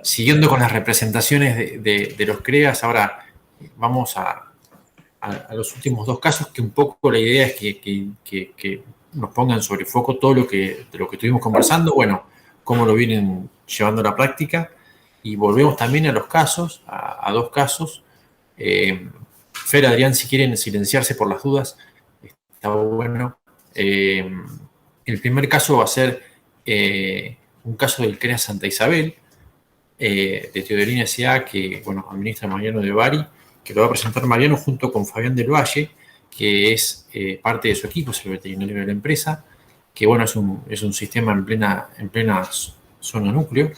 siguiendo con las representaciones de los CREAs, ahora vamos a los últimos dos casos, que un poco la idea es que nos pongan sobre foco todo de lo que estuvimos conversando, bueno, cómo lo vienen llevando a la práctica, y volvemos también a los casos, a dos casos. Fer, Adrián, si quieren silenciarse por las dudas, está bueno. El primer caso va a ser un caso del CREA Santa Isabel, de Teodelina S.A., que bueno, administra Mariano de Bari, que lo va a presentar Mariano junto con Fabián del Valle, que es parte de su equipo, es el veterinario de la empresa, que bueno, es un sistema en plena zona núcleo.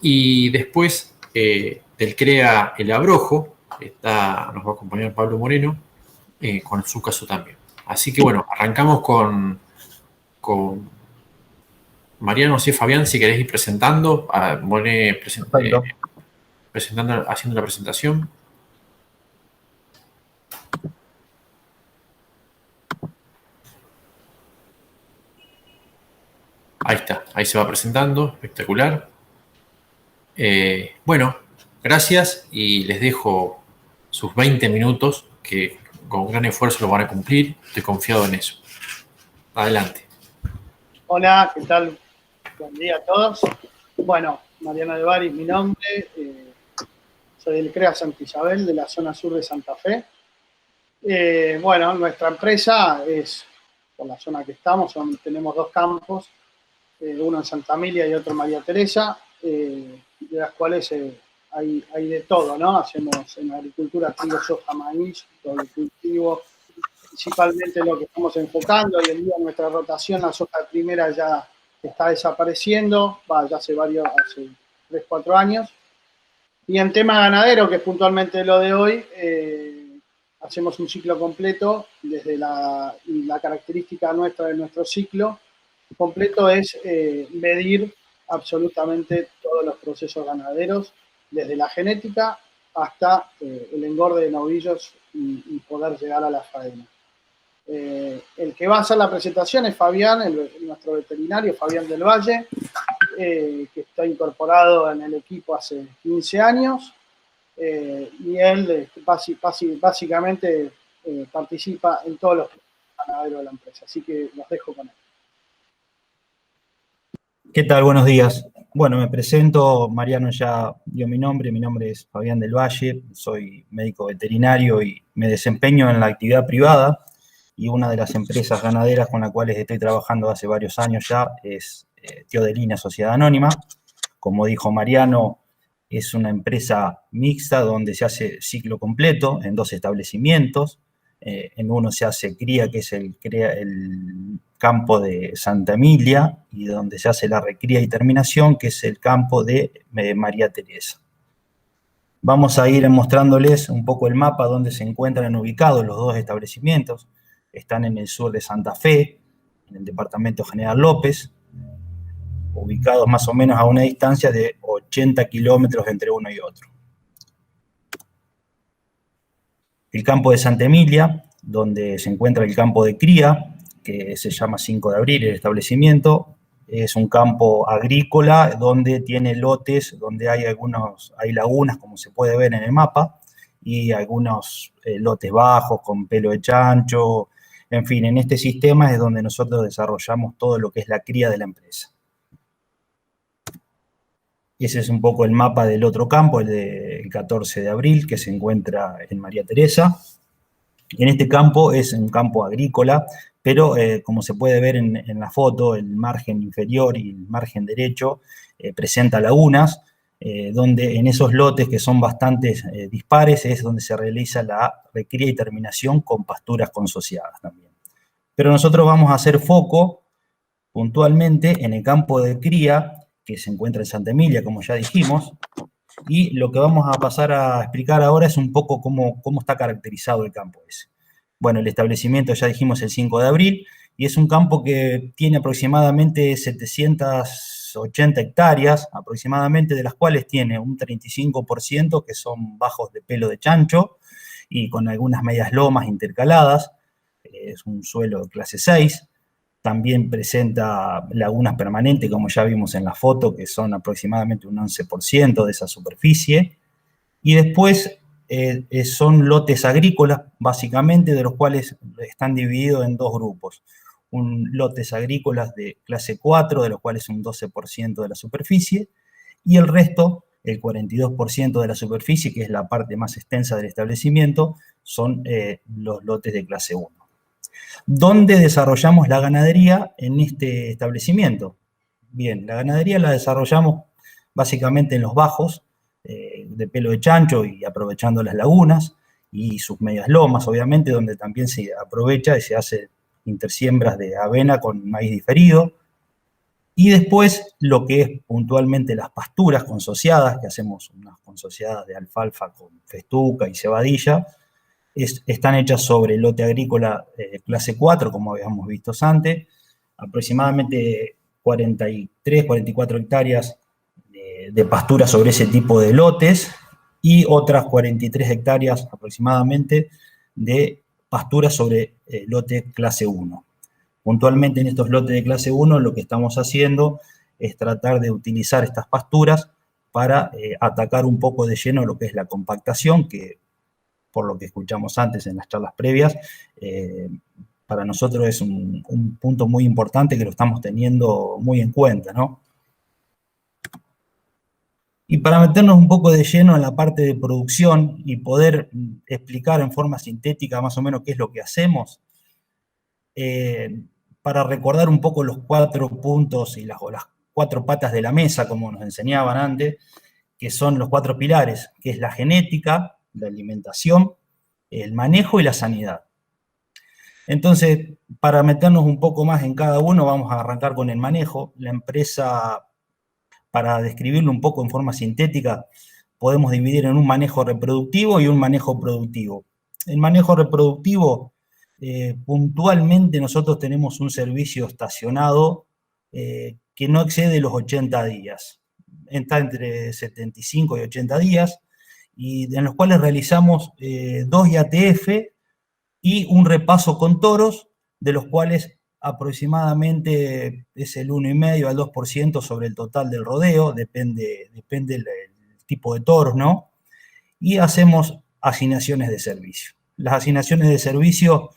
Y después del CREA El Abrojo, nos va a acompañar Pablo Moreno, con su caso también. Así que bueno, arrancamos con Mariano, sí, Fabián, si querés ir presentando, haciendo la presentación. Ahí está, ahí se va presentando, espectacular. Bueno, gracias y les dejo sus 20 minutos que con gran esfuerzo lo van a cumplir. Estoy confiado en eso. Adelante. Hola, ¿qué tal? Buen día a todos. Bueno, Mariano de Bari, mi nombre. Soy del CREA Santa Isabel, de la zona sur de Santa Fe. Bueno, nuestra empresa es, por la zona que estamos, tenemos dos campos, uno en Santa Emilia y otro en María Teresa, de las cuales hay de todo, ¿no? Hacemos en agricultura trigo, soja, maíz, todo el cultivo. Principalmente lo que estamos enfocando hoy en día en nuestra rotación, la soja primera ya está desapareciendo, ya hace 3, 4 años. Y en tema ganadero, que es puntualmente lo de hoy, hacemos un ciclo completo, desde la característica nuestra de nuestro ciclo completo es medir absolutamente todos los procesos ganaderos, desde la genética hasta el engorde de novillos y poder llegar a la faena. El que va a hacer la presentación es Fabián, nuestro veterinario, Fabián del Valle, que está incorporado en el equipo hace 15 años, y él básicamente participa en todos los ganaderos de la empresa, así que los dejo con él. ¿Qué tal? Buenos días. Bueno, me presento, Mariano ya dio mi nombre es Fabián del Valle, soy médico veterinario y me desempeño en la actividad privada, y una de las empresas ganaderas con las cuales estoy trabajando hace varios años ya es Teodelina Sociedad Anónima. Como dijo Mariano, es una empresa mixta donde se hace ciclo completo en dos establecimientos. En uno se hace cría, que es el campo de Santa Emilia, y donde se hace la recría y terminación, que es el campo de María Teresa. Vamos a ir mostrándoles un poco el mapa donde se encuentran ubicados los dos establecimientos. Están en el sur de Santa Fe, en el departamento General López, ubicados más o menos a una distancia de 80 kilómetros entre uno y otro. El campo de Santa Emilia, donde se encuentra el campo de cría, que se llama 5 de abril, el establecimiento, es un campo agrícola donde tiene lotes, donde hay lagunas, como se puede ver en el mapa, y algunos lotes bajos con pelo de chancho. En fin, en este sistema es donde nosotros desarrollamos todo lo que es la cría de la empresa. Ese es un poco el mapa del otro campo, el del 14 de abril, que se encuentra en María Teresa. En este campo es un campo agrícola, pero como se puede ver en la foto, el margen inferior y el margen derecho presenta lagunas, donde en esos lotes que son bastante dispares es donde se realiza la recría y terminación con pasturas consociadas también. Pero nosotros vamos a hacer foco puntualmente en el campo de cría, que se encuentra en Santa Emilia, como ya dijimos, y lo que vamos a pasar a explicar ahora es un poco cómo está caracterizado el campo ese. Bueno, el establecimiento, ya dijimos, el 5 de abril, y es un campo que tiene aproximadamente 780 hectáreas, aproximadamente, de las cuales tiene un 35% que son bajos de pelo de chancho, y con algunas medias lomas intercaladas. Es un suelo de clase 6. También presenta lagunas permanentes, como ya vimos en la foto, que son aproximadamente un 11% de esa superficie. Y después son lotes agrícolas, básicamente, de los cuales están divididos en dos grupos. Lotes agrícolas de clase 4, de los cuales un 12% de la superficie, y el resto, el 42% de la superficie, que es la parte más extensa del establecimiento, son los lotes de clase 1. ¿Dónde desarrollamos la ganadería en este establecimiento? Bien, la ganadería la desarrollamos básicamente en los bajos, de pelo de chancho y aprovechando las lagunas y sus medias lomas, obviamente, donde también se aprovecha y se hace intersiembras de avena con maíz diferido. Y después lo que es puntualmente las pasturas consociadas, que hacemos unas consociadas de alfalfa con festuca y cebadilla, están hechas sobre lote agrícola clase 4, como habíamos visto antes, aproximadamente 43, 44 hectáreas de pastura sobre ese tipo de lotes y otras 43 hectáreas aproximadamente de pastura sobre lote clase 1. Puntualmente en estos lotes de clase 1 lo que estamos haciendo es tratar de utilizar estas pasturas para atacar un poco de lleno lo que es la compactación, que por lo que escuchamos antes en las charlas previas, para nosotros es un punto muy importante que lo estamos teniendo muy en cuenta, ¿no? Y para meternos un poco de lleno en la parte de producción y poder explicar en forma sintética más o menos qué es lo que hacemos, para recordar un poco los 4 puntos y las 4 patas de la mesa, como nos enseñaban antes, que son los 4 pilares, que es la genética, la alimentación, el manejo y la sanidad. Entonces, para meternos un poco más en cada uno, vamos a arrancar con el manejo. La empresa, para describirlo un poco en forma sintética, podemos dividir en un manejo reproductivo y un manejo productivo. El manejo reproductivo, puntualmente nosotros tenemos un servicio estacionado que no excede los 80 días. Está entre 75 y 80 días, y en los cuales realizamos 2 IATF y un repaso con toros, de los cuales aproximadamente es el 1,5 al 2% sobre el total del rodeo, depende del tipo de toros, ¿no? Y hacemos asignaciones de servicio. Las asignaciones de servicio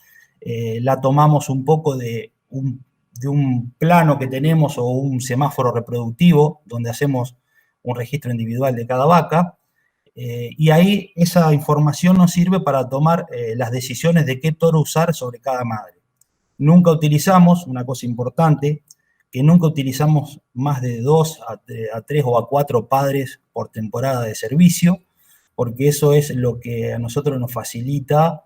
la tomamos un poco de un plano que tenemos o un semáforo reproductivo, donde hacemos un registro individual de cada vaca, y ahí esa información nos sirve para tomar las decisiones de qué toro usar sobre cada madre. Nunca utilizamos, una cosa importante, que nunca utilizamos más de 2 a 3 o a 4 padres por temporada de servicio, porque eso es lo que a nosotros nos facilita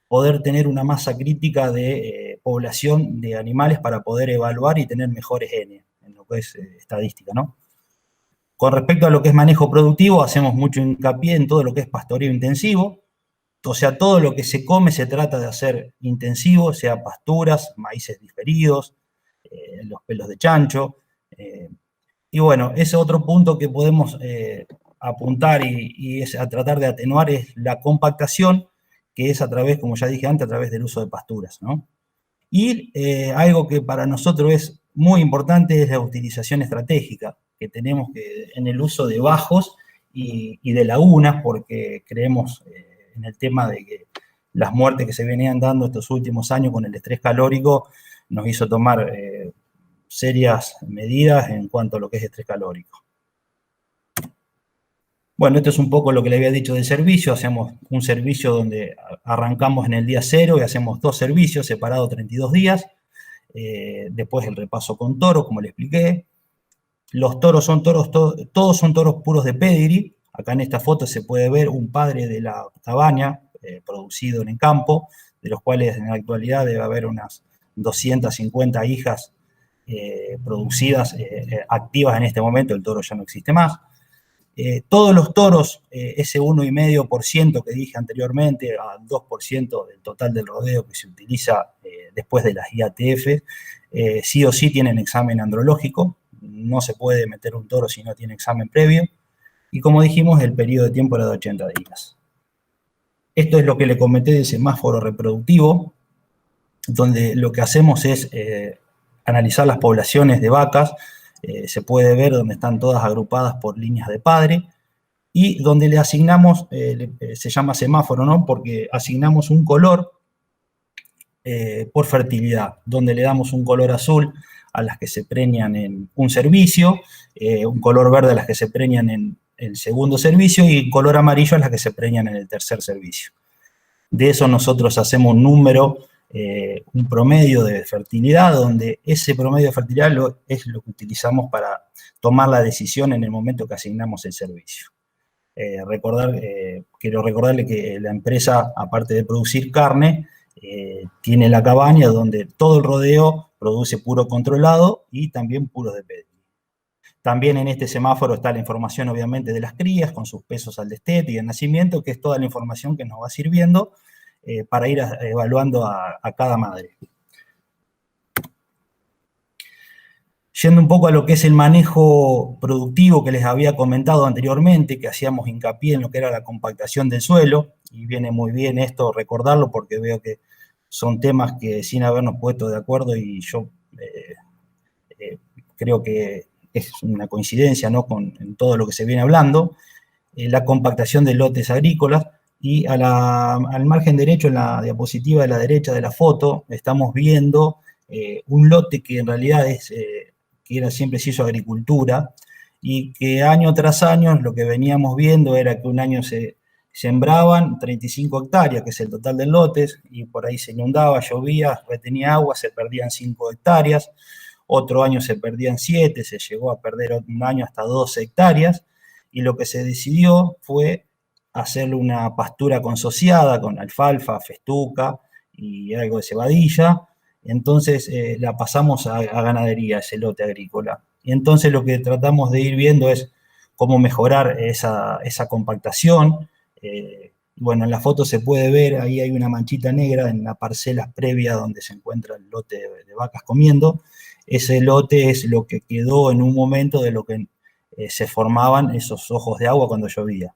poder tener una masa crítica de población de animales para poder evaluar y tener mejores N, en lo que es estadística, ¿no? Con respecto a lo que es manejo productivo, hacemos mucho hincapié en todo lo que es pastoreo intensivo, o sea, todo lo que se come se trata de hacer intensivo, sea pasturas, maíces diferidos, los pelos de chancho, y bueno, ese otro punto que podemos apuntar y es a tratar de atenuar es la compactación, que es a través, como ya dije antes, a través del uso de pasturas, ¿no? Y algo que para nosotros es muy importante es la utilización estratégica que tenemos en el uso de bajos y de lagunas, porque creemos en el tema de que las muertes que se venían dando estos últimos años con el estrés calórico nos hizo tomar serias medidas en cuanto a lo que es estrés calórico. Bueno, esto es un poco lo que le había dicho del servicio. Hacemos un servicio donde arrancamos en el día 0 y hacemos 2 servicios separados 32 días. Después el repaso con toro, como le expliqué. Los toros son toros, todos son toros puros de pedigree. Acá en esta foto se puede ver un padre de la cabaña producido en el campo, de los cuales en la actualidad debe haber unas 250 hijas producidas, activas en este momento. El toro ya no existe más. Todos los toros, ese 1,5% que dije anteriormente, al 2% del total del rodeo que se utiliza después de las IATF, sí o sí tienen examen andrológico. No se puede meter un toro si no tiene examen previo. Y como dijimos, el periodo de tiempo era de 80 días. Esto es lo que le comenté del semáforo reproductivo, donde lo que hacemos es analizar las poblaciones de vacas, se puede ver donde están todas agrupadas por líneas de padre, y donde le asignamos, se llama semáforo, ¿no? Porque asignamos un color por fertilidad, donde le damos un color azul a las que se preñan en un servicio, un color verde a las que se preñan en el segundo servicio y un color amarillo a las que se preñan en el tercer servicio. De eso nosotros hacemos un número, un promedio de fertilidad, donde ese promedio de fertilidad es lo que utilizamos para tomar la decisión en el momento que asignamos el servicio. Quiero recordarle que la empresa, aparte de producir carne, tiene la cabaña donde todo el rodeo produce puro controlado y también puros de pedigree. También en este semáforo está la información, obviamente, de las crías, con sus pesos al destete y al nacimiento, que es toda la información que nos va sirviendo para ir evaluando a cada madre. Yendo un poco a lo que es el manejo productivo que les había comentado anteriormente, que hacíamos hincapié en lo que era la compactación del suelo, y viene muy bien esto recordarlo porque veo que son temas que sin habernos puesto de acuerdo, y yo creo que es una coincidencia, ¿no?, en todo lo que se viene hablando, la compactación de lotes agrícolas, y al margen derecho, en la diapositiva de la derecha de la foto, estamos viendo un lote que en realidad siempre se hizo agricultura, y que año tras año lo que veníamos viendo era que un año se sembraban 35 hectáreas, que es el total de lotes, y por ahí se inundaba, llovía, retenía agua, se perdían 5 hectáreas, otro año se perdían 7, se llegó a perder un año hasta 12 hectáreas, y lo que se decidió fue hacerle una pastura consociada con alfalfa, festuca y algo de cebadilla. Entonces la pasamos a ganadería, ese lote agrícola. Y entonces lo que tratamos de ir viendo es cómo mejorar esa compactación. Bueno, en la foto se puede ver, ahí hay una manchita negra en la parcela previa donde se encuentra el lote de vacas comiendo. Ese lote es lo que quedó en un momento de lo que se formaban esos ojos de agua cuando llovía.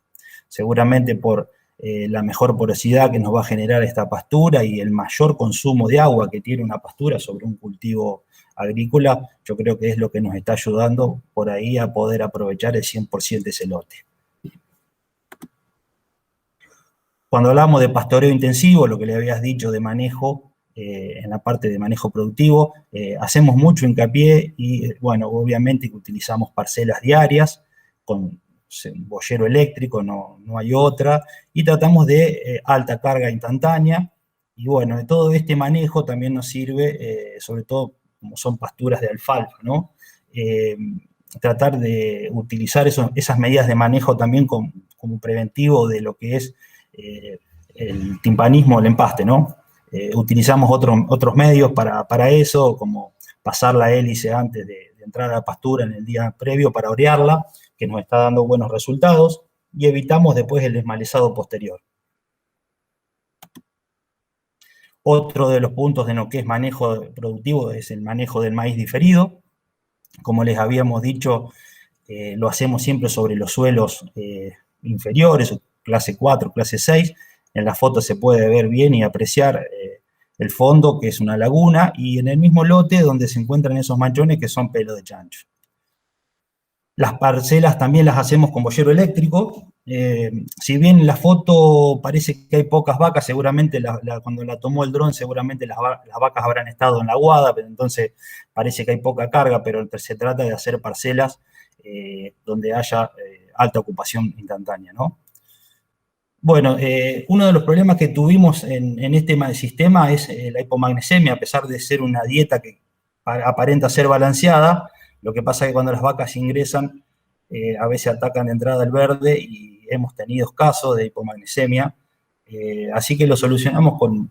Seguramente por la mejor porosidad que nos va a generar esta pastura y el mayor consumo de agua que tiene una pastura sobre un cultivo agrícola, yo creo que es lo que nos está ayudando por ahí a poder aprovechar el 100% de ese lote. Cuando hablamos de pastoreo intensivo, lo que le habías dicho de manejo, en la parte de manejo productivo, hacemos mucho hincapié y, bueno, obviamente que utilizamos parcelas diarias con boyero eléctrico, no hay otra, y tratamos de alta carga instantánea, y bueno, de todo este manejo también nos sirve, sobre todo como son pasturas de alfalfa, ¿no? Tratar de utilizar esas medidas de manejo también como preventivo de lo que es el timpanismo, el empaste, ¿no? Utilizamos otros medios para eso, como pasar la hélice antes de entrar a la pastura en el día previo para orearla, que nos está dando buenos resultados, y evitamos después el desmalezado posterior. Otro de los puntos de lo que es manejo productivo es el manejo del maíz diferido. Como les habíamos dicho, lo hacemos siempre sobre los suelos inferiores, clase 4, clase 6. En la foto se puede ver bien y apreciar el fondo, que es una laguna, y en el mismo lote donde se encuentran esos manchones que son pelo de chancho. Las parcelas también las hacemos con boyero eléctrico. Si bien en la foto parece que hay pocas vacas, seguramente cuando la tomó el dron, seguramente las vacas habrán estado en la aguada, pero entonces parece que hay poca carga, pero se trata de hacer parcelas donde haya alta ocupación instantánea, ¿no? Bueno, uno de los problemas que tuvimos en este sistema es la hipomagnesemia, a pesar de ser una dieta que aparenta ser balanceada. Lo que pasa es que cuando las vacas ingresan, a veces atacan de entrada el verde y hemos tenido casos de hipomagnesemia. Así que lo solucionamos con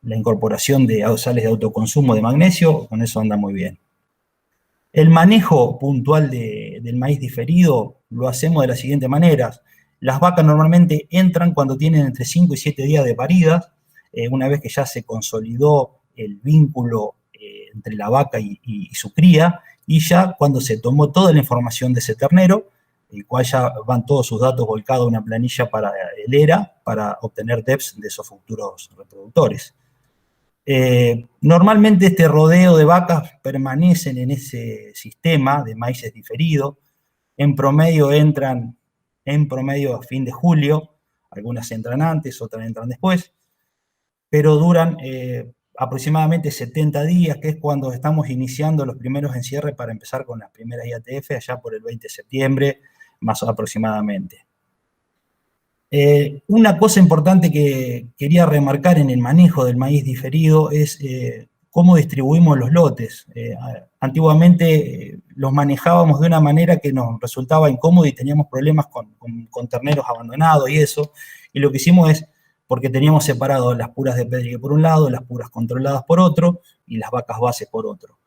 la incorporación de sales de autoconsumo de magnesio, con eso anda muy bien. El manejo puntual del maíz diferido lo hacemos de la siguiente manera. Las vacas normalmente entran cuando tienen entre 5 y 7 días de paridas, una vez que ya se consolidó el vínculo entre la vaca y su cría, y ya cuando se tomó toda la información de ese ternero, el cual ya van todos sus datos volcados a una planilla para el ERA, para obtener DEPs de esos futuros reproductores. Normalmente este rodeo de vacas permanecen en ese sistema de maíces diferido. En promedio entran a fin de julio, algunas entran antes, otras entran después, pero duran aproximadamente 70 días, que es cuando estamos iniciando los primeros encierres para empezar con las primeras IATF, allá por el 20 de septiembre, más aproximadamente. Una cosa importante que quería remarcar en el manejo del maíz diferido es cómo distribuimos los lotes. Antiguamente los manejábamos de una manera que nos resultaba incómodo y teníamos problemas con terneros abandonados y eso, y lo que hicimos es, porque teníamos separado las puras de Pedrigue por un lado, las puras controladas por otro, y las vacas bases por otro.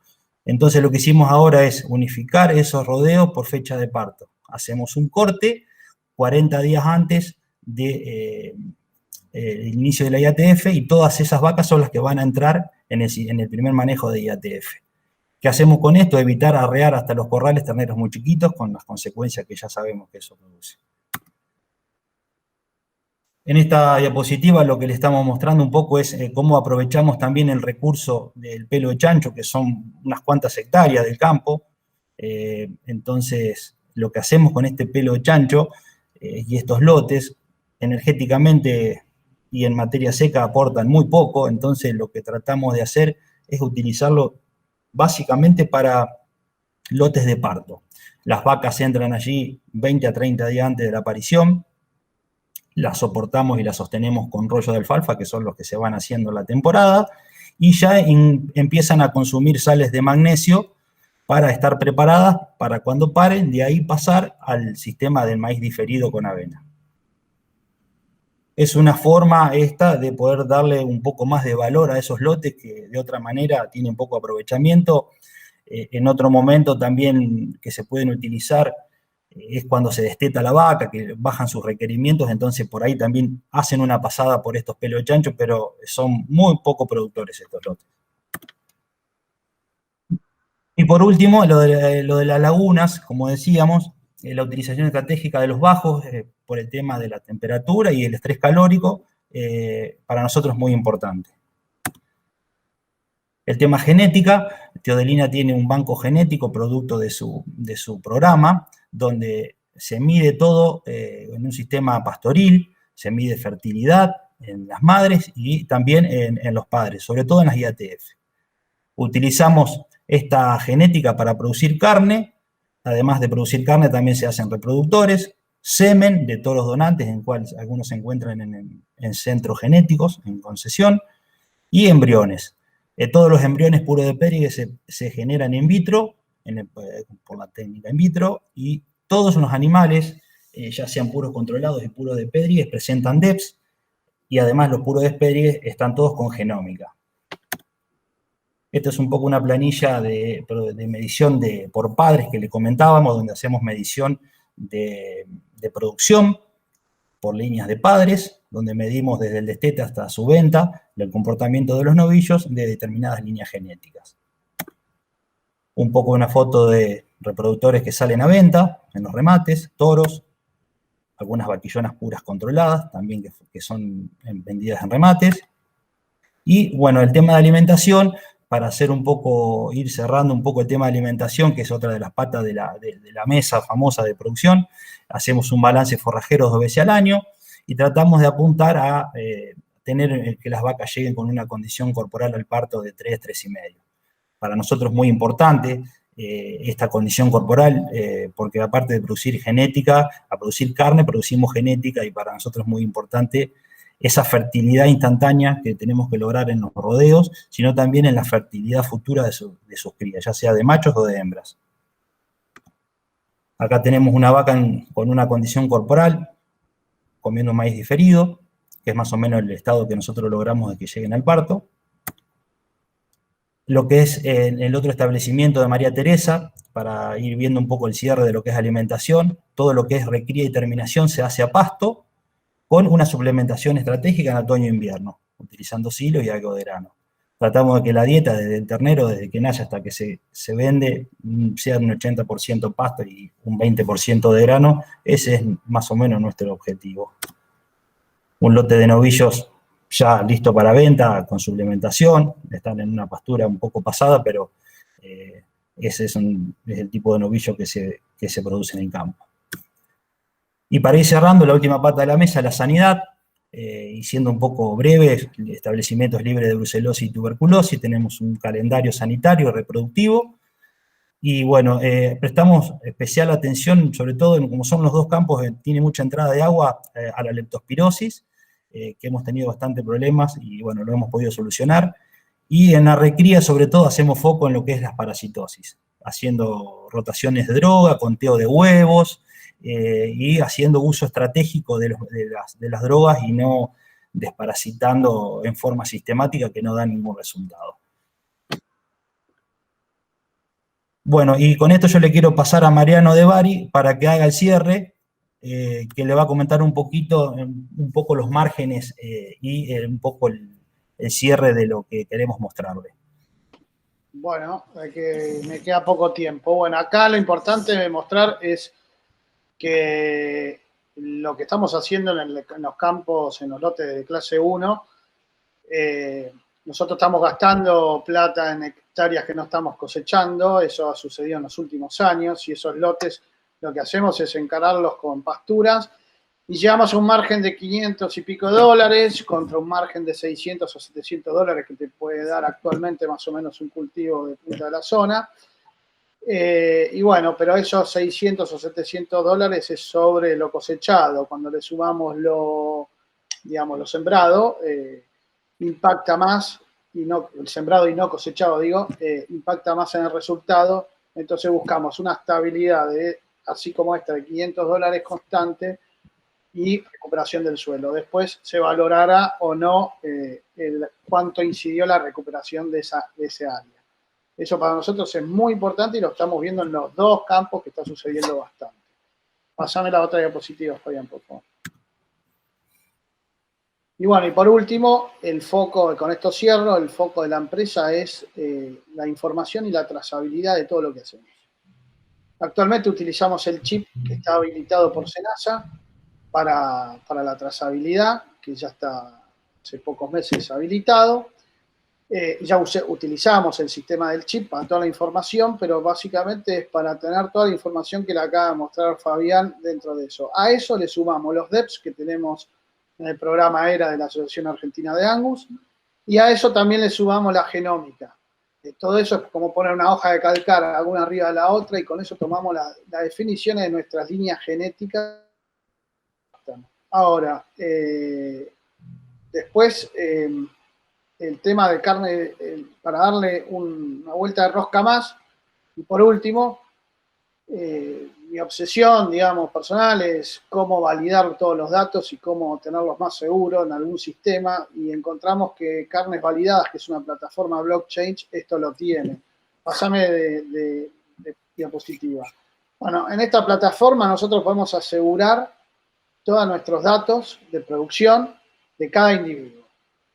Entonces lo que hicimos ahora es unificar esos rodeos por fecha de parto. Hacemos un corte 40 días antes del inicio de la IATF, y todas esas vacas son las que van a entrar en el primer manejo de IATF. ¿Qué hacemos con esto? Evitar arrear hasta los corrales terneros muy chiquitos, con las consecuencias que ya sabemos que eso produce. En esta diapositiva lo que le estamos mostrando un poco es cómo aprovechamos también el recurso del pelo de chancho, que son unas cuantas hectáreas del campo. Entonces, lo que hacemos con este pelo de chancho y estos lotes, energéticamente y en materia seca aportan muy poco, entonces lo que tratamos de hacer es utilizarlo básicamente para lotes de parto. Las vacas entran allí 20 a 30 días antes de la aparición, las soportamos y las sostenemos con rollo de alfalfa, que son los que se van haciendo en la temporada, y ya empiezan a consumir sales de magnesio para estar preparadas para cuando paren, de ahí pasar al sistema del maíz diferido con avena. Es una forma esta de poder darle un poco más de valor a esos lotes que de otra manera tienen poco aprovechamiento. En otro momento también que se pueden utilizar es cuando se desteta la vaca, que bajan sus requerimientos, entonces por ahí también hacen una pasada por estos pelos de chancho, pero son muy poco productores estos lotes. Y por último, lo de las lagunas, como decíamos, la utilización estratégica de los bajos por el tema de la temperatura y el estrés calórico, para nosotros es muy importante. El tema genética, Teodelina tiene un banco genético producto de su programa, donde se mide todo en un sistema pastoril, se mide fertilidad en las madres y también en los padres, sobre todo en las IATF. Utilizamos esta genética para producir carne, además de producir carne también se hacen reproductores, semen de toros donantes, en cuales algunos se encuentran en centros genéticos, en concesión, y embriones. Todos los embriones puros de Pedrigue se generan in vitro, por la técnica in vitro, y todos los animales, ya sean puros controlados y puros de Pedrigue, presentan DEPS, y además los puros de Pedrigue están todos con genómica. Esta es un poco una planilla de medición por padres que le comentábamos, donde hacemos medición de producción por líneas de padres, donde medimos desde el destete hasta su venta, el comportamiento de los novillos de determinadas líneas genéticas. Un poco una foto de reproductores que salen a venta en los remates, toros, algunas vaquillonas puras controladas, también que son vendidas en remates. Y bueno, el tema de alimentación, para ir cerrando un poco el tema de alimentación, que es otra de las patas de la mesa famosa de producción, hacemos un balance forrajero 2 veces al año y tratamos de apuntar a tener que las vacas lleguen con una condición corporal al parto de 3, 3,5. Para nosotros es muy importante esta condición corporal, porque aparte de producir genética, a producir carne, producimos genética, y para nosotros es muy importante esa fertilidad instantánea que tenemos que lograr en los rodeos, sino también en la fertilidad futura de sus crías, ya sea de machos o de hembras. Acá tenemos una vaca con una condición corporal, comiendo maíz diferido, que es más o menos el estado que nosotros logramos de que lleguen al parto. Lo que es el otro establecimiento de María Teresa, para ir viendo un poco el cierre de lo que es alimentación, todo lo que es recría y terminación se hace a pasto, con una suplementación estratégica en otoño e invierno, utilizando silo y algo de grano. Tratamos de que la dieta desde el ternero, desde que nace hasta que se vende, sea un 80% pasto y un 20% de grano. Ese es más o menos nuestro objetivo. Un lote de novillos ya listo para venta con suplementación, están en una pastura un poco pasada, pero ese es el tipo de novillo que se produce en el campo. Y para ir cerrando, la última pata de la mesa, la sanidad, y siendo un poco breve, establecimientos libres de brucelosis y tuberculosis, tenemos un calendario sanitario reproductivo, y bueno, prestamos especial atención, sobre todo como son los dos campos, tiene mucha entrada de agua, a la leptospirosis, que hemos tenido bastante problemas y bueno, lo hemos podido solucionar. Y en la recría, sobre todo, hacemos foco en lo que es las parasitosis, haciendo rotaciones de droga, conteo de huevos, y haciendo uso estratégico de las drogas y no desparasitando en forma sistemática que no da ningún resultado. Bueno, y con esto yo le quiero pasar a Mariano De Bari para que haga el cierre, que le va a comentar un poco los márgenes y un poco el cierre de lo que queremos mostrarle. Bueno, que me queda poco tiempo. Bueno, acá lo importante de mostrar es que lo que estamos haciendo en los campos, en los lotes de clase 1, nosotros estamos gastando plata en hectáreas que no estamos cosechando, eso ha sucedido en los últimos años, y esos lotes lo que hacemos es encararlos con pasturas, y llevamos un margen de 500 y pico dólares contra un margen de 600 o 700 dólares que te puede dar actualmente más o menos un cultivo de punta de la zona. Y bueno, pero esos 600 o 700 dólares es sobre lo cosechado. Cuando le sumamos lo sembrado, impacta más, el sembrado y no cosechado, impacta más en el resultado. Entonces buscamos una estabilidad así como esta, de 500 dólares constante y recuperación del suelo. Después se valorará o no cuánto incidió la recuperación de ese área. Eso para nosotros es muy importante y lo estamos viendo en los dos campos que está sucediendo bastante. Pásame la otra diapositiva, Fabián, por favor. Y bueno, y por último, el foco, con esto cierro, el foco de la empresa es la información y la trazabilidad de todo lo que hacemos. Actualmente utilizamos el chip que está habilitado por SENASA para la trazabilidad, que ya está hace pocos meses habilitado. Ya utilizamos el sistema del chip para toda la información, pero básicamente es para tener toda la información que le acaba de mostrar Fabián dentro de eso. A eso le sumamos los DEPs que tenemos en el programa ERA de la Asociación Argentina de Angus, y a eso también le sumamos la genómica. Todo eso es como poner una hoja de calcar una arriba de la otra, y con eso tomamos las definiciones de nuestras líneas genéticas. Ahora, después, el tema de carne, para darle una vuelta de rosca más, y por último, mi obsesión, personal es cómo validar todos los datos y cómo tenerlos más seguros en algún sistema, y encontramos que Carnes Validadas, que es una plataforma blockchain, esto lo tiene. Pásame de diapositiva. Bueno, en esta plataforma nosotros podemos asegurar todos nuestros datos de producción de cada individuo.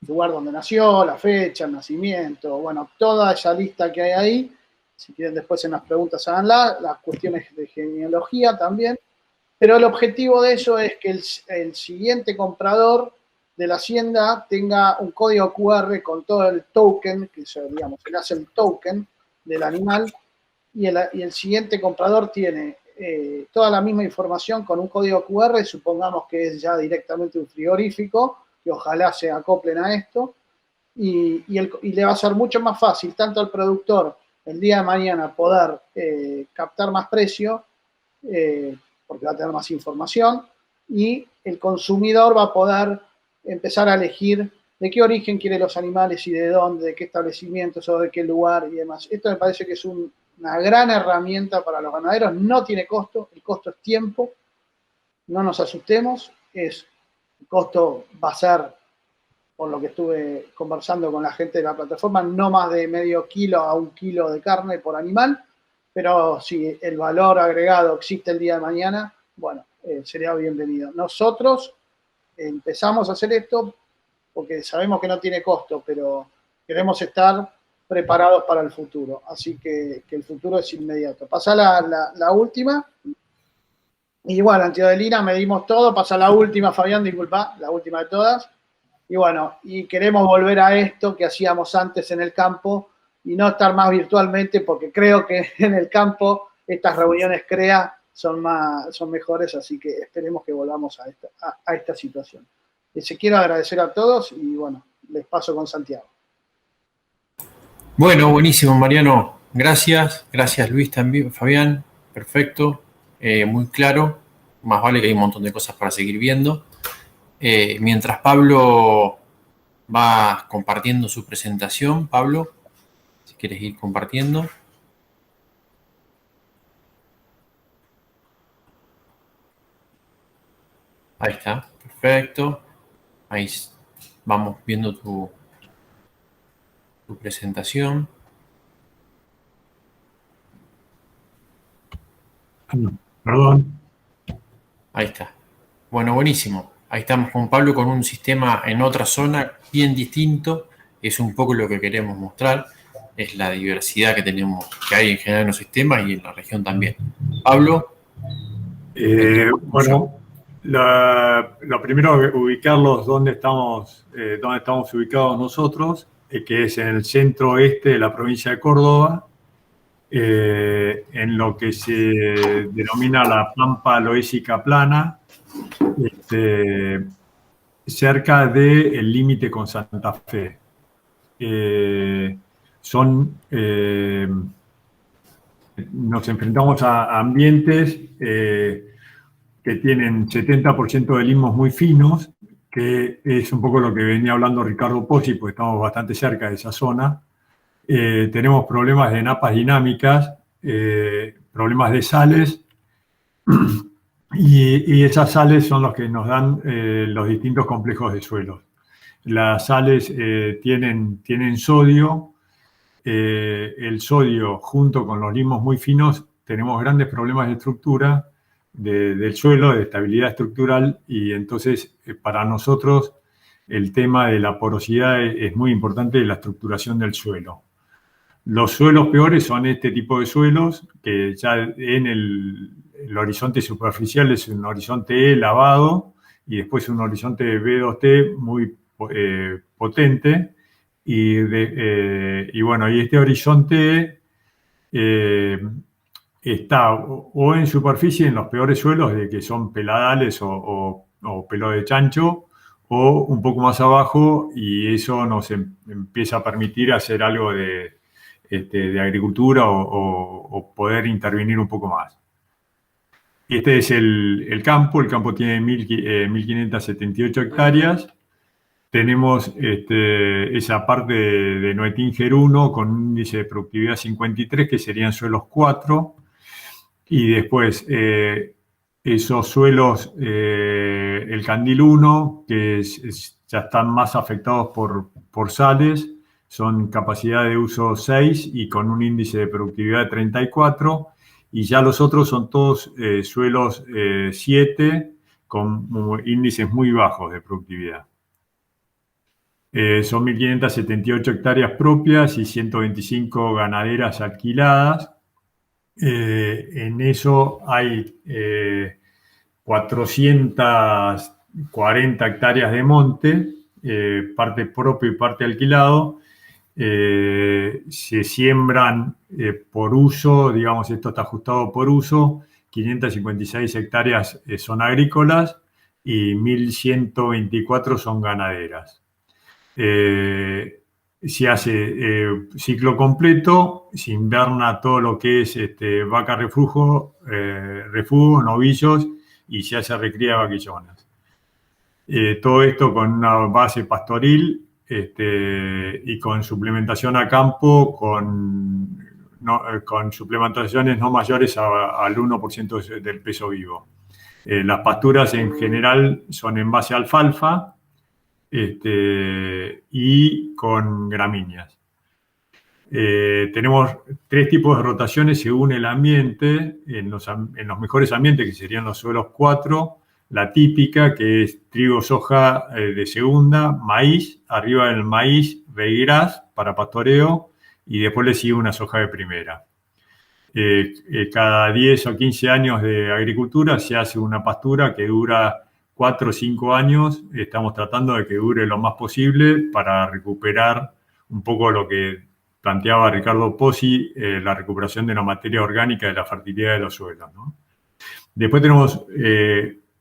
El lugar donde nació, la fecha, el nacimiento, bueno, toda esa lista que hay ahí. Si quieren después en las preguntas háganla, las cuestiones de genealogía también. Pero el objetivo de eso es que el siguiente comprador de la hacienda tenga un código QR con todo el token, que se le hace el token del animal, y el siguiente comprador tiene toda la misma información con un código QR, supongamos que es ya directamente un frigorífico, que ojalá se acoplen a esto, y le va a ser mucho más fácil tanto al productor el día de mañana poder captar más precio, porque va a tener más información, y el consumidor va a poder empezar a elegir de qué origen quiere los animales y de dónde, de qué establecimientos o de qué lugar y demás. Esto me parece que es una gran herramienta para los ganaderos, no tiene costo, el costo es tiempo, no nos asustemos, el costo va a ser, por lo que estuve conversando con la gente de la plataforma, no más de medio kilo a 1 kilo de carne por animal, pero si el valor agregado existe el día de mañana, bueno, sería bienvenido. Nosotros empezamos a hacer esto porque sabemos que no tiene costo, pero queremos estar preparados para el futuro, así que el futuro es inmediato. Pasa la última. Y bueno, antiodelina medimos todo, pasa la última, Fabián, disculpa, la última de todas. Y bueno, y queremos volver a esto que hacíamos antes en el campo y no estar más virtualmente, porque creo que en el campo estas reuniones CREA son mejores, así que esperemos que volvamos a esta situación. Les quiero agradecer a todos y bueno, les paso con Santiago. Bueno, buenísimo, Mariano. Gracias. Gracias, Luis, también, Fabián. Perfecto. Muy claro. Más vale que hay un montón de cosas para seguir viendo. Mientras Pablo va compartiendo su presentación, Pablo, si quieres ir compartiendo. Ahí está, perfecto. Ahí vamos viendo tu presentación. Perdón. Ahí está. Bueno, buenísimo. Ahí estamos con Pablo con un sistema en otra zona bien distinto. Es un poco lo que queremos mostrar. Es la diversidad que tenemos, que hay en general en los sistemas y en la región también. Pablo. Bueno, lo primero, ubicarlos donde estamos ubicados nosotros, que es en el centro oeste de la provincia de Córdoba, en lo que se denomina la Pampa Loésica Plana, cerca del límite con Santa Fe. Nos enfrentamos a ambientes que tienen 70% de limos muy finos, que es un poco lo que venía hablando Ricardo Pozzi, porque estamos bastante cerca de esa zona. Tenemos problemas de napas dinámicas, problemas de sales, y esas sales son los que nos dan los distintos complejos de suelos. Las sales tienen sodio. El sodio, junto con los limos muy finos, tenemos grandes problemas de estructura del suelo, de estabilidad estructural, y entonces para nosotros el tema de la porosidad es muy importante de la estructuración del suelo. Los suelos peores son este tipo de suelos, que ya en el horizonte superficial es un horizonte E lavado y después un horizonte B2T muy potente. Y bueno, y este horizonte está o en superficie en los peores suelos, de que son peladales o pelo de chancho, o un poco más abajo, y eso nos empieza a permitir hacer algo de agricultura o poder intervenir un poco más. Este es el campo tiene 1.578 hectáreas. Tenemos esa parte de Noetinger 1 con un índice de productividad 53, que serían suelos 4, y después esos suelos, el Candil 1, que ya están más afectados por sales, son capacidad de uso 6 y con un índice de productividad de 34, y ya los otros son todos suelos 7 con índices muy bajos de productividad. Son 1.578 hectáreas propias y 125 ganaderas alquiladas. En eso hay 440 hectáreas de monte, parte propio y parte alquilado. Se siembran por uso, digamos, esto está ajustado por uso. 556 hectáreas son agrícolas y 1.124 son ganaderas. Se hace ciclo completo, se inverna todo lo que es vaca refugio, novillos, y se hace recría de vaquillonas. Todo esto con una base pastoril y con suplementación a campo, con suplementaciones no mayores al 1% del peso vivo. Las pasturas en general son en base a alfalfa, y con gramíneas. Tenemos 3 tipos de rotaciones según el ambiente. En los mejores ambientes, que serían los suelos 4, la típica, que es trigo, soja de segunda, maíz, arriba del maíz, begras para pastoreo, y después le sigue una soja de primera. Cada 10 o 15 años de agricultura se hace una pastura que dura 4 o 5 años estamos tratando de que dure lo más posible para recuperar un poco lo que planteaba Ricardo Pozzi, la recuperación de la materia orgánica de la fertilidad de los suelos, ¿no? Después tenemos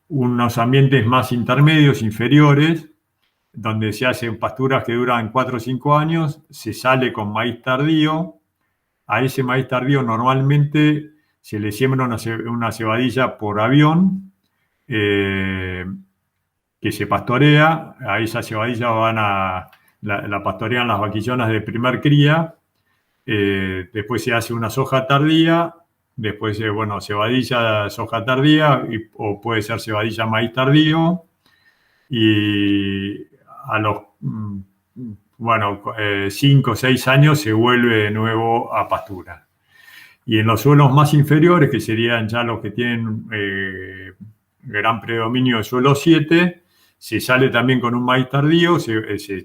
unos ambientes más intermedios, inferiores, donde se hacen pasturas que duran 4 o 5 años, se sale con maíz tardío. A ese maíz tardío normalmente se le siembra una cebadilla por avión, que se pastorea. A esa cebadilla la pastorean las vaquillonas de primer cría. Después se hace una soja tardía, después, cebadilla, soja tardía, o puede ser cebadilla, maíz tardío, y a los 5 o 6 años se vuelve de nuevo a pastura. Y en los suelos más inferiores, que serían ya los que tienen gran predominio de suelo 7, se sale también con un maíz tardío,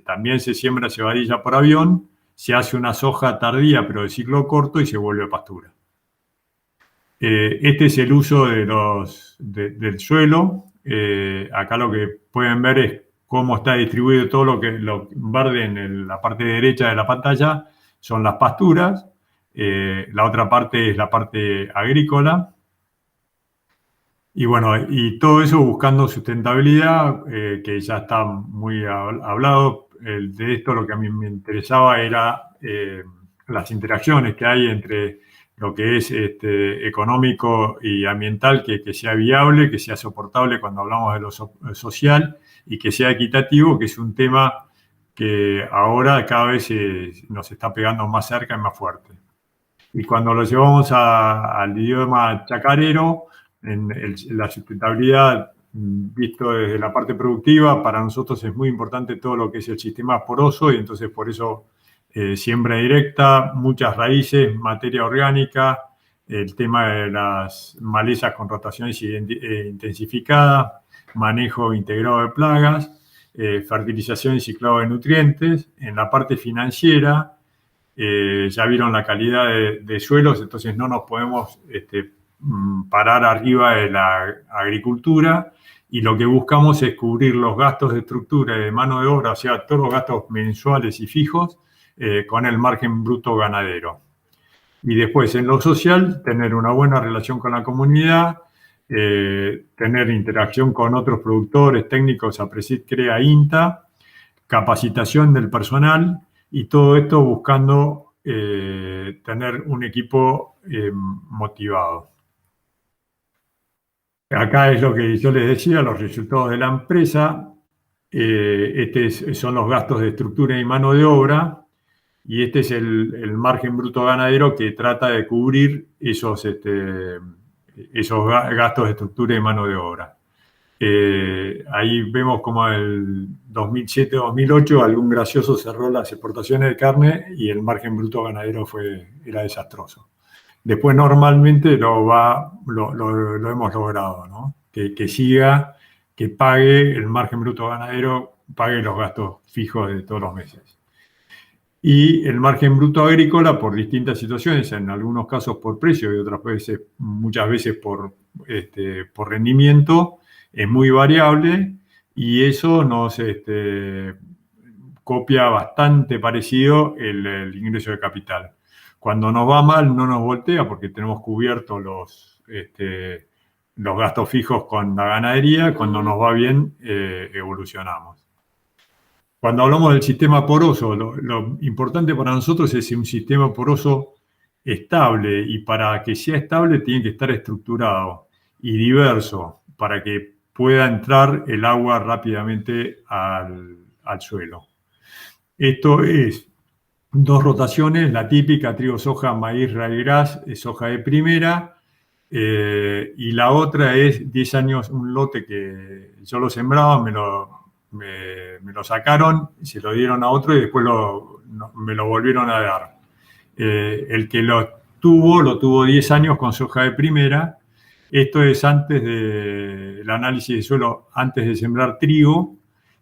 también se siembra cebadilla por avión, se hace una soja tardía pero de ciclo corto y se vuelve a pastura. Este es el uso del suelo. Acá lo que pueden ver es cómo está distribuido todo lo verde en la parte derecha de la pantalla son las pasturas. La otra parte es la parte agrícola. Y todo eso buscando sustentabilidad, que ya está muy hablado. De esto lo que a mí me interesaba era las interacciones que hay entre lo que es económico y ambiental, que sea viable, que sea soportable cuando hablamos de lo social, y que sea equitativo, que es un tema que ahora cada vez nos está pegando más cerca y más fuerte. Y cuando lo llevamos al idioma chacarero, la sustentabilidad, visto desde la parte productiva, para nosotros es muy importante todo lo que es el sistema poroso, y entonces por eso siembra directa, muchas raíces, materia orgánica, el tema de las malezas con rotaciones intensificadas, manejo integrado de plagas, fertilización y ciclado de nutrientes. En la parte financiera, ya vieron la calidad de suelos, entonces no nos podemos parar arriba de la agricultura, y lo que buscamos es cubrir los gastos de estructura y de mano de obra, o sea, todos los gastos mensuales y fijos, con el margen bruto ganadero. Y después, en lo social, tener una buena relación con la comunidad, tener interacción con otros productores, técnicos, APRESID, CREA, INTA, capacitación del personal, y todo esto buscando tener un equipo motivado. Acá es lo que yo les decía, los resultados de la empresa. Son los gastos de estructura y mano de obra, y este es el margen bruto ganadero que trata de cubrir esos gastos de estructura y mano de obra. Ahí vemos como el 2007-2008 algún gracioso cerró las exportaciones de carne y el margen bruto ganadero era desastroso. Después normalmente lo hemos logrado, ¿no? Que siga, que pague el margen bruto ganadero, pague los gastos fijos de todos los meses. Y el margen bruto agrícola, por distintas situaciones, en algunos casos por precio y otras veces, muchas veces por rendimiento, es muy variable, y eso nos copia bastante parecido el ingreso de capital. Cuando nos va mal no nos voltea porque tenemos cubiertos los gastos fijos con la ganadería. Cuando nos va bien, evolucionamos. Cuando hablamos del sistema poroso, lo importante para nosotros es un sistema poroso estable, y para que sea estable tiene que estar estructurado y diverso para que pueda entrar el agua rápidamente al suelo. Esto es 2 rotaciones, la típica trigo, soja, maíz, ryegrass, soja de primera, y la otra es 10 años, un lote que yo lo sembraba, me lo sacaron, se lo dieron a otro y después me lo volvieron a dar. El que lo tuvo 10 años con soja de primera. Esto es antes del análisis de suelo, antes de sembrar trigo,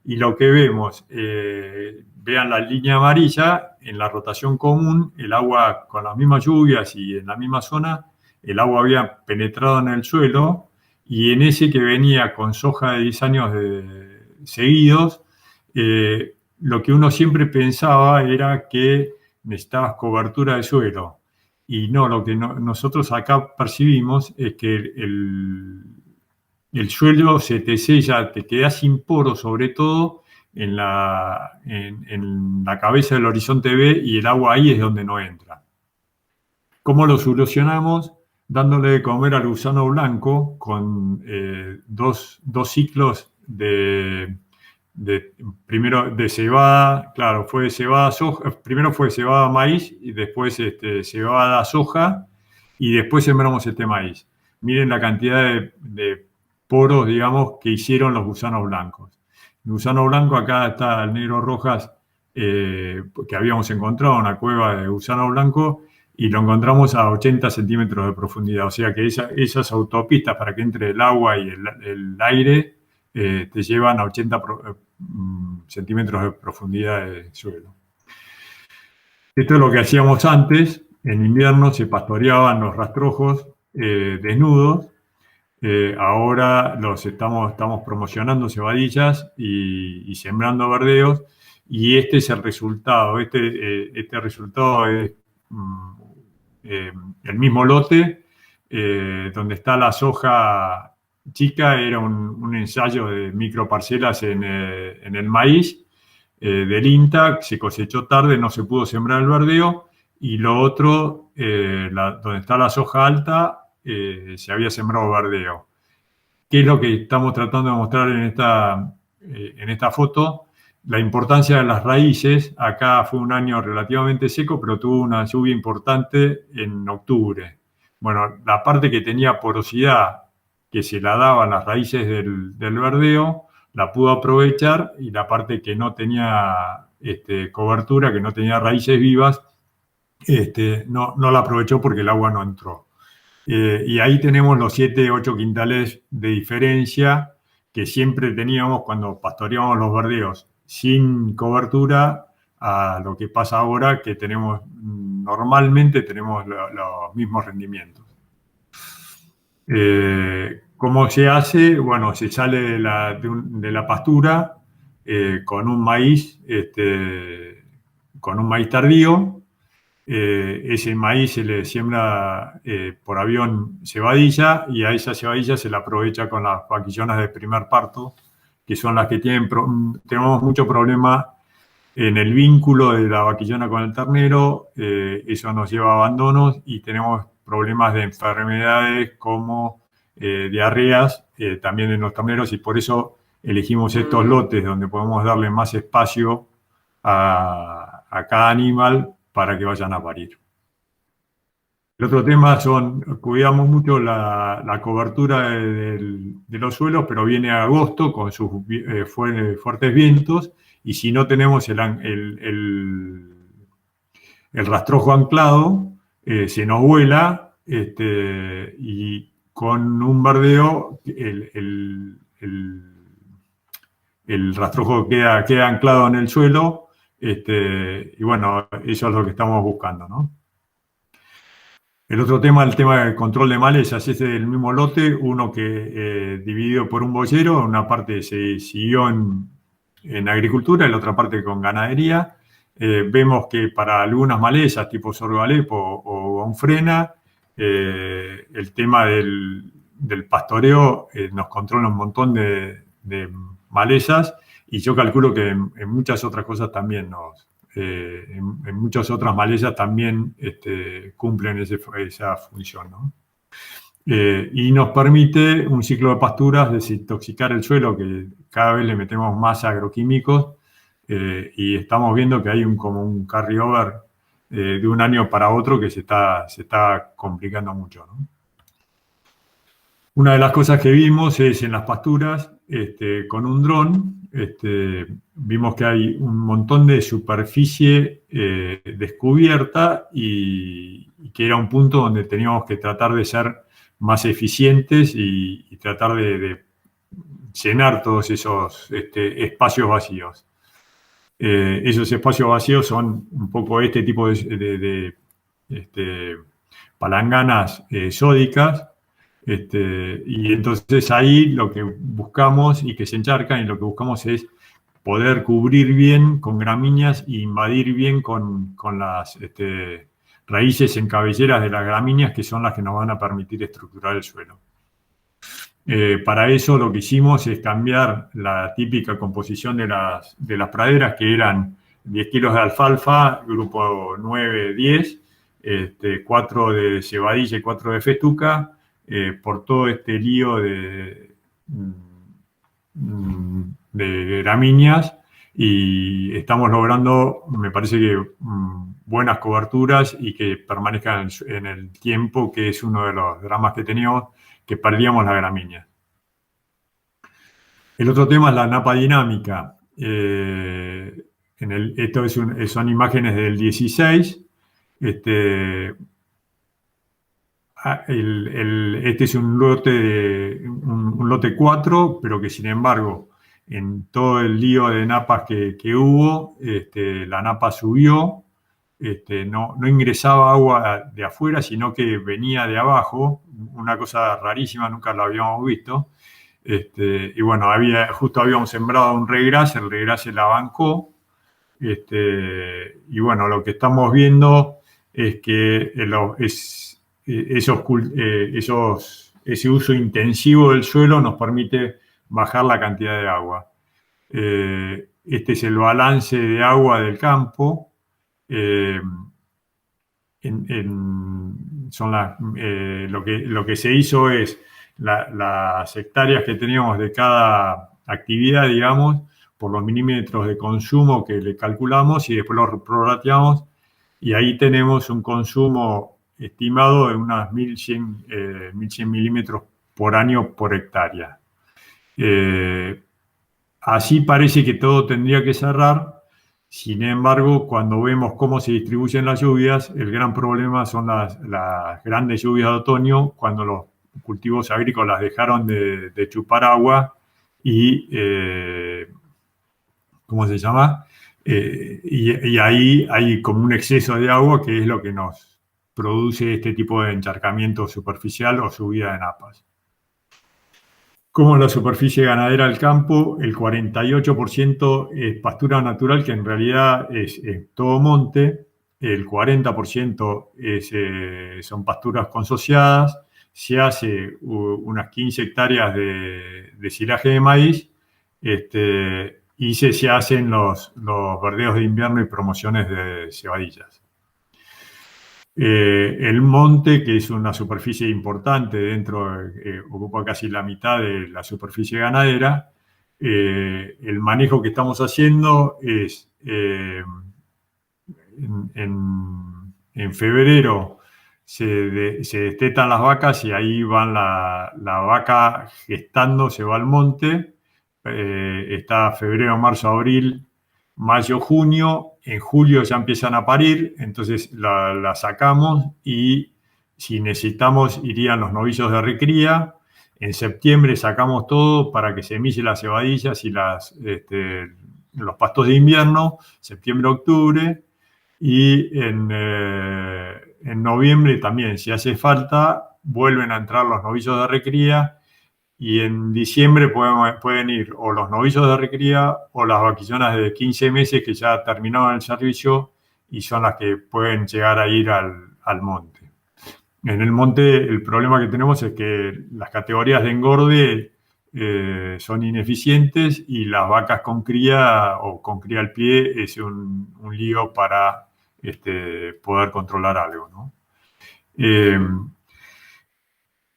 y lo que vemos, vean la línea amarilla, en la rotación común, el agua con las mismas lluvias y en la misma zona, el agua había penetrado en el suelo, y en ese que venía con soja de 10 años seguidos, lo que uno siempre pensaba era que necesitabas cobertura de suelo. Y no, lo que nosotros acá percibimos es que el suelo se te sella, te queda sin poros, sobre todo en la cabeza del horizonte B, y el agua ahí es donde no entra. ¿Cómo lo solucionamos? Dándole de comer al gusano blanco con dos ciclos primero de cebada, claro, fue cebada soja, primero fue cebada maíz y después cebada soja, y después sembramos este maíz. Miren la cantidad de poros, digamos, que hicieron los gusanos blancos. El gusano blanco, acá está el negro Rojas, que habíamos encontrado en una cueva de gusano blanco, y lo encontramos a 80 centímetros de profundidad. O sea que esas autopistas para que entre el agua y el aire te llevan a 80 centímetros de profundidad de suelo. Esto es lo que hacíamos antes. En invierno se pastoreaban los rastrojos desnudos. Ahora estamos promocionando cebadillas y sembrando verdeos, y este es el resultado. Este resultado es el mismo lote, donde está la soja chica, era un ensayo de microparcelas en el maíz del INTA, se cosechó tarde, no se pudo sembrar el verdeo, y lo otro, donde está la soja alta, se había sembrado verdeo. ¿Qué es lo que estamos tratando de mostrar en esta foto? La importancia de las raíces. Acá fue un año relativamente seco, pero tuvo una lluvia importante en octubre. Bueno, la parte que tenía porosidad, que se la daban las raíces del verdeo, la pudo aprovechar, y la parte que no tenía cobertura, que no tenía raíces vivas, no la aprovechó porque el agua no entró. Y ahí tenemos los 7-8 quintales de diferencia que siempre teníamos cuando pastoreábamos los verdeos sin cobertura, a lo que pasa ahora, que normalmente tenemos los mismos rendimientos. ¿Cómo se hace? Bueno, se sale de la pastura con un maíz tardío. Ese maíz se le siembra por avión cebadilla, y a esa cebadilla se la aprovecha con las vaquillonas de primer parto, que son las que tenemos mucho problema en el vínculo de la vaquillona con el ternero. Eso nos lleva a abandonos, y tenemos problemas de enfermedades como diarreas también en los terneros, y por eso elegimos estos lotes donde podemos darle más espacio a cada animal para que vayan a parir. El otro tema cuidamos mucho la cobertura de los suelos, pero viene agosto con sus fuertes vientos, y si no tenemos el rastrojo anclado, se nos vuela, y con un verdeo el rastrojo queda anclado en el suelo. Y bueno, eso es lo que estamos buscando, ¿no? El otro tema, el tema del control de malezas, es el mismo lote, uno que dividido por un boyero, una parte se siguió en agricultura y la otra parte con ganadería. Vemos que para algunas malezas, tipo sorgo alepo o onfrena, el tema del pastoreo nos controla un montón de malezas. Y yo calculo que en muchas otras cosas también en muchas otras malezas también cumplen esa función, ¿no? Y nos permite un ciclo de pasturas desintoxicar el suelo, que cada vez le metemos más agroquímicos, y estamos viendo que hay como un carryover de un año para otro que se está complicando mucho, ¿no? Una de las cosas que vimos es en las pasturas, con un dron, vimos que hay un montón de superficie descubierta, y que era un punto donde teníamos que tratar de ser más eficientes y tratar de llenar todos esos espacios vacíos. Esos espacios vacíos son un poco este tipo de palanganas sódicas, Y entonces ahí lo que buscamos, y que se encharcan, y lo que buscamos es poder cubrir bien con gramíneas e invadir bien con las raíces en cabelleras de las gramíneas, que son las que nos van a permitir estructurar el suelo. Para eso lo que hicimos es cambiar la típica composición de las praderas, que eran 10 kilos de alfalfa, grupo 9-10, 4 de cebadilla y 4 de festuca, por todo este lío de gramíneas, y estamos logrando, me parece que buenas coberturas y que permanezcan en el tiempo, que es uno de los dramas que teníamos, que perdíamos la gramínea. El otro tema es la napa dinámica. Esto son imágenes del 16. Este es un lote 4, pero que sin embargo, en todo el lío de napas que hubo, la napa subió, no ingresaba agua de afuera, sino que venía de abajo, una cosa rarísima, nunca la habíamos visto. Y bueno, justo habíamos sembrado un regras, el regras se la bancó. Y bueno, lo que estamos viendo es que ese uso intensivo del suelo nos permite bajar la cantidad de agua. Este es el balance de agua del campo. Lo que se hizo es las hectáreas que teníamos de cada actividad, digamos, por los milímetros de consumo que le calculamos, y después lo prorrateamos, y ahí tenemos un consumo estimado de unas 1.100 milímetros por año por hectárea. Así parece que todo tendría que cerrar. Sin embargo, cuando vemos cómo se distribuyen las lluvias, el gran problema son las grandes lluvias de otoño, cuando los cultivos agrícolas dejaron de chupar agua y, ¿cómo se llama? Y ahí hay como un exceso de agua, que es lo que nos produce este tipo de encharcamiento superficial o subida de napas. Como la superficie ganadera del campo, el 48% es pastura natural, que en realidad es todo monte, el 40% son pasturas consociadas, se hace unas 15 hectáreas de silaje de maíz, y se hacen los verdeos de invierno y promociones de cebadillas. El monte, que es una superficie importante ocupa casi la mitad de la superficie ganadera. El manejo que estamos haciendo es en febrero se destetan las vacas, y ahí van la vaca gestando, se va al monte. Está febrero, marzo, abril, mayo, junio. En julio ya empiezan a parir, entonces la sacamos, y si necesitamos irían los novillos de recría. En septiembre sacamos todo para que semille las cebadillas y los pastos de invierno, septiembre, octubre. Y en noviembre también, si hace falta, vuelven a entrar los novillos de recría. Y en diciembre pueden ir o los novillos de recría o las vaquillonas de 15 meses que ya terminaron el servicio, y son las que pueden llegar a ir al monte. En el monte el problema que tenemos es que las categorías de engorde son ineficientes, y las vacas con cría o con cría al pie es un lío para poder controlar algo, ¿no?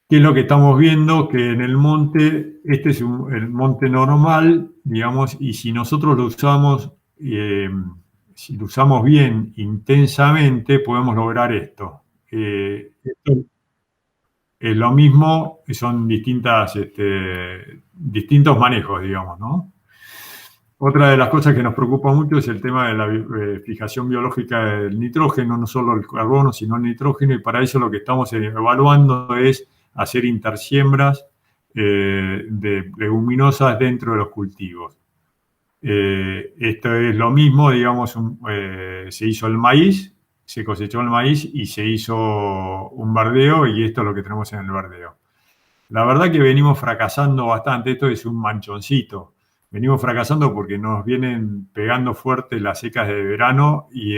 ¿Qué es lo que estamos viendo? Que en el monte, este es el monte normal, digamos, y si nosotros lo usamos, si lo usamos bien, intensamente, podemos lograr esto. Esto es lo mismo, son distintos manejos, digamos, ¿no? Otra de las cosas que nos preocupa mucho es el tema de la fijación biológica del nitrógeno, no solo el carbono, sino el nitrógeno, y para eso lo que estamos evaluando es hacer intersiembras de leguminosas dentro de los cultivos. Esto es lo mismo, digamos, se hizo el maíz, se cosechó el maíz y se hizo un verdeo, y esto es lo que tenemos en el verdeo. La verdad que venimos fracasando bastante, esto es un manchoncito. Venimos fracasando porque nos vienen pegando fuerte las secas de verano y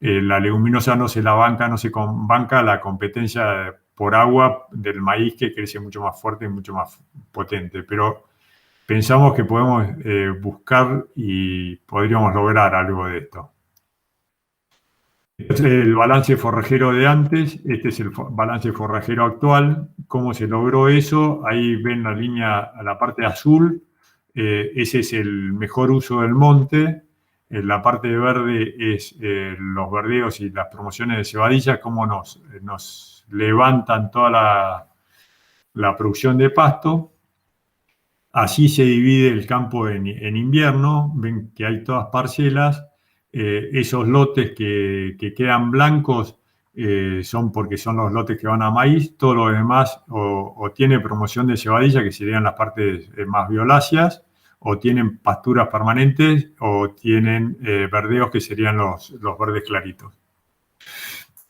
la leguminosa no se la banca, no se banca la competencia por agua del maíz, que crece mucho más fuerte y mucho más potente. Pero pensamos que podemos buscar y podríamos lograr algo de esto. Este es el balance forrajero de antes, este es el balance forrajero actual. ¿Cómo se logró eso? Ahí ven la línea a la parte azul. Ese es el mejor uso del monte. En la parte de verde es los verdeos y las promociones de cebadilla, cómo nos levantan toda la producción de pasto. Así se divide el campo en invierno. Ven que hay todas parcelas. Esos lotes que quedan blancos son porque son los lotes que van a maíz. Todo lo demás o tiene promoción de cebadilla, que serían las partes más violáceas, o tienen pasturas permanentes, o tienen verdeos, que serían los verdes claritos.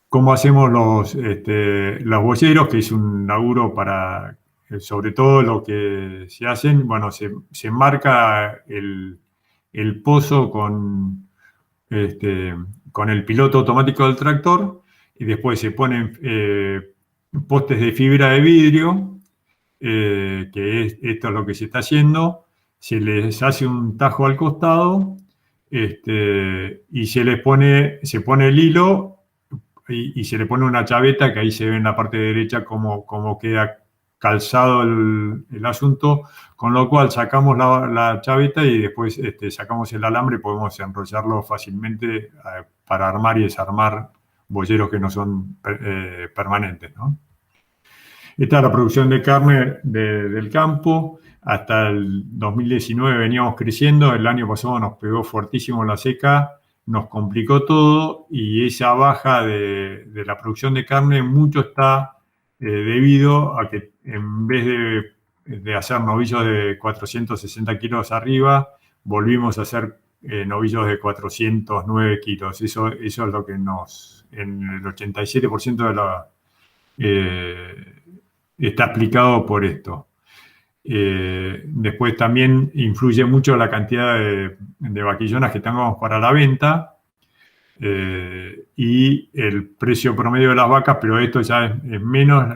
¿Cómo hacemos los boyeros? Que es un laburo para, sobre todo lo que se hacen, bueno, se marca el pozo con el piloto automático del tractor, y después se ponen postes de fibra de vidrio, esto es lo que se está haciendo. Se les hace un tajo al costado y se pone el hilo y se le pone una chaveta, que ahí se ve en la parte derecha cómo queda calzado el asunto, con lo cual sacamos la chaveta y después sacamos el alambre y podemos enrollarlo fácilmente para armar y desarmar boyeros que no son permanentes, ¿no? Esta es la producción de carne del campo. Hasta el 2019 veníamos creciendo, el año pasado nos pegó fuertísimo la seca, nos complicó todo, y esa baja de la producción de carne mucho está debido a que en vez de hacer novillos de 460 kilos arriba, volvimos a hacer novillos de 409 kilos. Eso es lo que en el 87% de la... está explicado por esto. Después también influye mucho la cantidad de vaquillonas que tengamos para la venta y el precio promedio de las vacas, pero esto ya es menos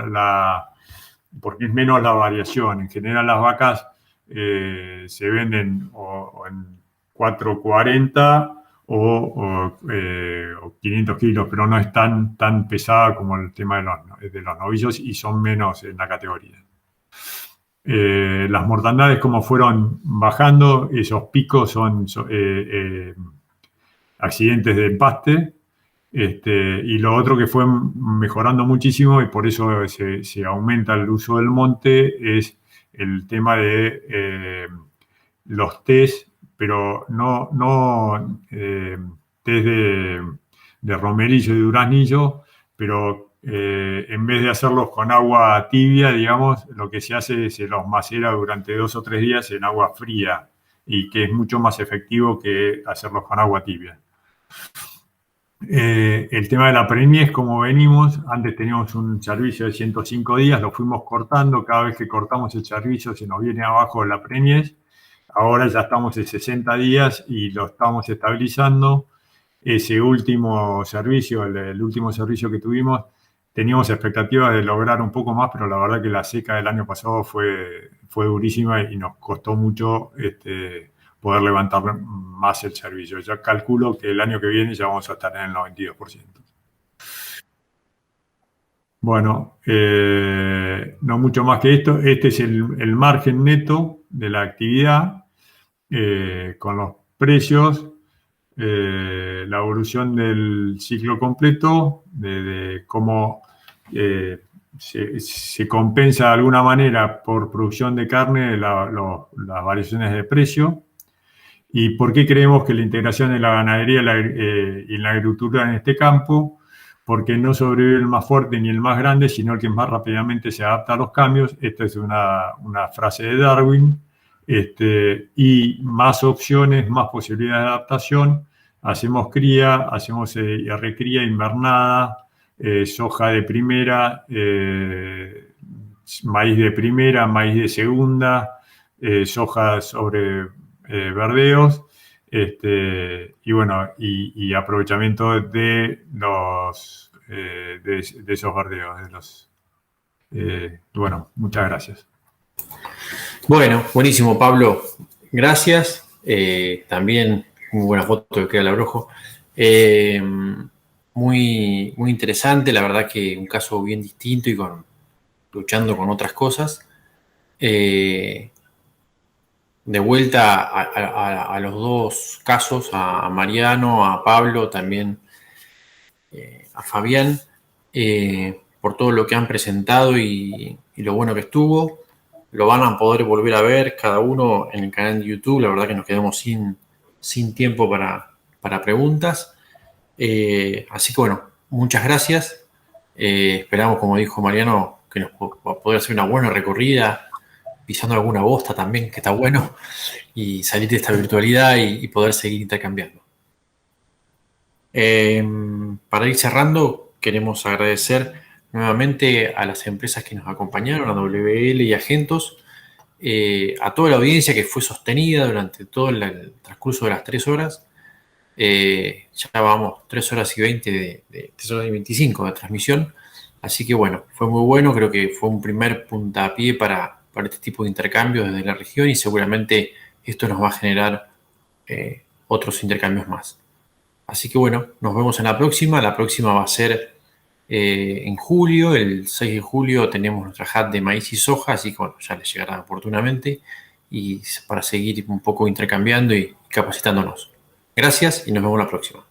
porque es menos la variación. En general las vacas se venden o en 440 o 500 kilos, pero no es tan pesada como el tema de los novillos, y son menos en la categoría. Las mortandades, como fueron bajando, esos picos son accidentes de empaste, y lo otro que fue mejorando muchísimo, y por eso se aumenta el uso del monte, es el tema de los test, pero no test de romerillo y duraznillo, pero en vez de hacerlos con agua tibia, digamos, lo que se hace es se los macera durante 2 o 3 días en agua fría, y que es mucho más efectivo que hacerlos con agua tibia. El tema de la preñez, como venimos, antes teníamos un servicio de 105 días, lo fuimos cortando. Cada vez que cortamos el servicio se nos viene abajo la preñez. Ahora ya estamos en 60 días y lo estamos estabilizando. Ese último servicio, el último servicio que tuvimos, teníamos expectativas de lograr un poco más, pero la verdad que la seca del año pasado fue durísima y nos costó mucho poder levantar más el servicio. Ya calculo que el año que viene ya vamos a estar en el 92%. Bueno, no mucho más que esto. Este es el margen neto de la actividad con los precios, la evolución del ciclo completo, de cómo se compensa de alguna manera por producción de carne las variaciones de precio. ¿Y por qué creemos que la integración de la ganadería y la agricultura en este campo? Porque no sobrevive el más fuerte ni el más grande, sino el que más rápidamente se adapta a los cambios. Esta es una frase de Darwin. Y más opciones, más posibilidades de adaptación. Hacemos cría, hacemos recría invernada, soja de primera, maíz de primera, maíz de segunda, soja sobre verdeos, y bueno, y aprovechamiento de los de esos verdeos. Bueno, muchas gracias. Bueno, buenísimo, Pablo. Gracias. También muy buena foto de Crea Labrojo. Muy, muy interesante, la verdad que un caso bien distinto y luchando con otras cosas. De vuelta a los dos casos, a Mariano, a Pablo, también a Fabián, por todo lo que han presentado y lo bueno que estuvo. Lo van a poder volver a ver cada uno en el canal de YouTube. La verdad que nos quedamos sin tiempo para preguntas. Así que bueno, muchas gracias. Esperamos, como dijo Mariano, que nos poder hacer una buena recorrida, pisando alguna bosta también, que está bueno, y salir de esta virtualidad y poder seguir intercambiando. Para ir cerrando, queremos agradecer nuevamente a las empresas que nos acompañaron, a WL y a Gentos, a toda la audiencia que fue sostenida durante todo el transcurso de las 3 horas. Ya vamos 3 horas y 20 3 horas y 25 de transmisión. Así que bueno, fue muy bueno. Creo que fue un primer puntapié para este tipo de intercambios desde la región y seguramente esto nos va a generar otros intercambios más. Así que bueno, nos vemos en la próxima. La próxima va a ser en julio. El 6 de julio tenemos nuestra hat de maíz y soja, así que bueno, ya les llegará oportunamente y para seguir un poco intercambiando y capacitándonos. Gracias y nos vemos la próxima.